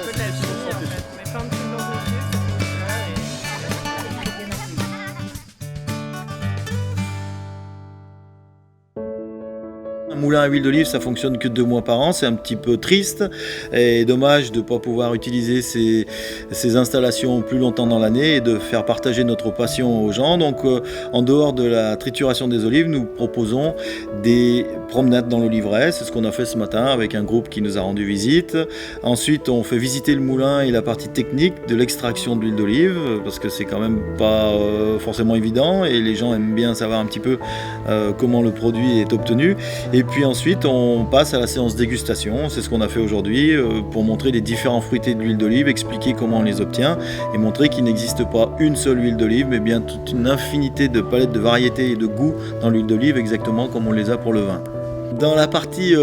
peu de la chimie en fait. On met plein de trucs dans une cuve, ça fait une Un moulin à huile d'olive, ça fonctionne que 2 mois par an, c'est un petit peu triste et dommage de ne pas pouvoir utiliser ces installations plus longtemps dans l'année et de faire partager notre passion aux gens. Donc en dehors de la trituration des olives, nous proposons des promenades dans l'oliveraie, c'est ce qu'on a fait ce matin avec un groupe qui nous a rendu visite. Ensuite, on fait visiter le moulin et la partie technique de l'extraction de l'huile d'olive, parce que c'est quand même pas forcément évident et les gens aiment bien savoir un petit peu comment le produit est obtenu. Et puis ensuite, on passe à la séance dégustation. C'est ce qu'on a fait aujourd'hui pour montrer les différents fruités de l'huile d'olive, expliquer comment on les obtient et montrer qu'il n'existe pas une seule huile d'olive, mais bien toute une infinité de palettes de variétés et de goûts dans l'huile d'olive, exactement comme on les a pour le vin. Dans la partie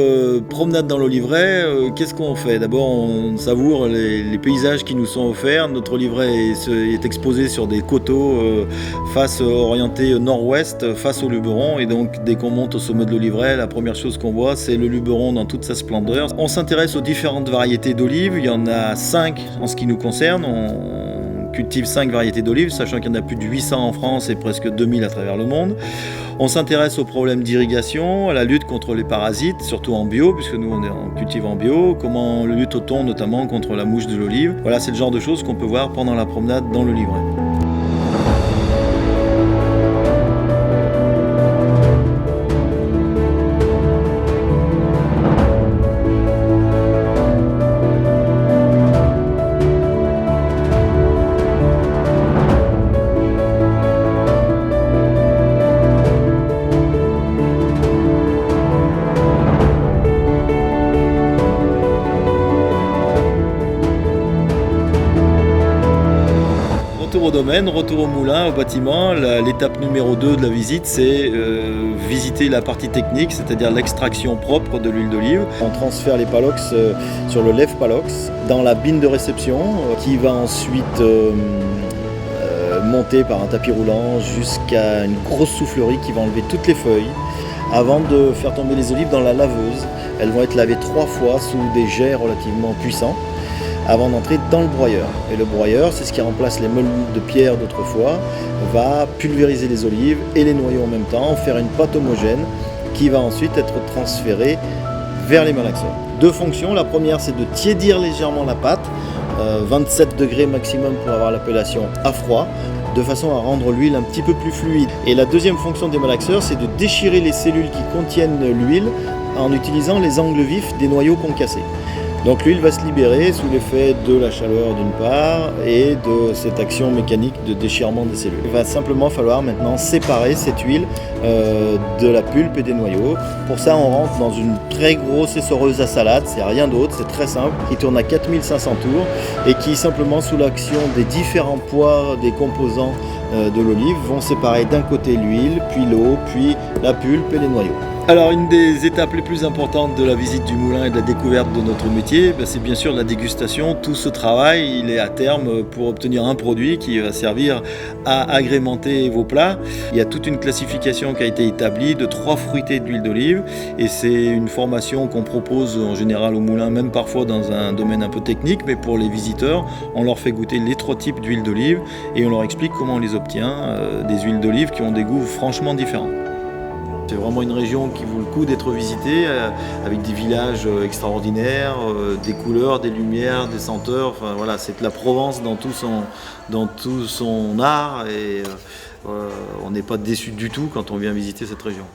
promenade dans l'oliveraie, qu'est-ce qu'on fait? D'abord, on savoure les paysages qui nous sont offerts. Notre oliveraie est exposée sur des coteaux face orientés nord-ouest, face au Luberon. Et donc, dès qu'on monte au sommet de l'oliveraie, la première chose qu'on voit, c'est le Luberon dans toute sa splendeur. On s'intéresse aux différentes variétés d'olives. Il y en a 5 en ce qui nous concerne. On cultive 5 variétés d'olives, sachant qu'il y en a plus de 800 en France et presque 2000 à travers le monde. On s'intéresse aux problèmes d'irrigation, à la lutte contre les parasites, surtout en bio, puisque nous on cultive en bio, comment lutte-t-on notamment contre la mouche de l'olive. Voilà, c'est le genre de choses qu'on peut voir pendant la promenade dans l'oliveraie. Retour au domaine, retour au moulin, au bâtiment. L'étape numéro 2 de la visite, c'est visiter la partie technique, c'est-à-dire l'extraction propre de l'huile d'olive. On transfère les palox sur le lève palox dans la bine de réception qui va ensuite monter par un tapis roulant jusqu'à une grosse soufflerie qui va enlever toutes les feuilles avant de faire tomber les olives dans la laveuse. Elles vont être lavées 3 fois sous des jets relativement puissants avant d'entrer dans le broyeur. Et le broyeur, c'est ce qui remplace les meules de pierre d'autrefois, va pulvériser les olives et les noyaux en même temps, faire une pâte homogène qui va ensuite être transférée vers les malaxeurs. 2 fonctions, la première c'est de tiédir légèrement la pâte, 27 degrés maximum pour avoir l'appellation à froid, de façon à rendre l'huile un petit peu plus fluide. Et la deuxième fonction des malaxeurs, c'est de déchirer les cellules qui contiennent l'huile en utilisant les angles vifs des noyaux concassés. Donc l'huile va se libérer sous l'effet de la chaleur d'une part et de cette action mécanique de déchirement des cellules. Il va simplement falloir maintenant séparer cette huile de la pulpe et des noyaux. Pour ça, on rentre dans une très grosse essoreuse à salade, c'est rien d'autre, c'est très simple, qui tourne à 4500 tours et qui simplement sous l'action des différents poids des composants de l'olive vont séparer d'un côté l'huile, puis l'eau, puis la pulpe et les noyaux. Alors une des étapes les plus importantes de la visite du moulin et de la découverte de notre métier, c'est bien sûr la dégustation. Tout ce travail, il est à terme pour obtenir un produit qui va servir à agrémenter vos plats. Il y a toute une classification qui a été établie de 3 fruités d'huile d'olive et c'est une formation qu'on propose en général au moulin, même parfois dans un domaine un peu technique, mais pour les visiteurs, on leur fait goûter les 3 types d'huile d'olive et on leur explique comment on les obtient, des huiles d'olive qui ont des goûts franchement différents. C'est vraiment une région qui vaut le coup d'être visitée, avec des villages extraordinaires, des couleurs, des lumières, des senteurs. Enfin, voilà, c'est la Provence dans tout son art et on n'est pas déçu du tout quand on vient visiter cette région.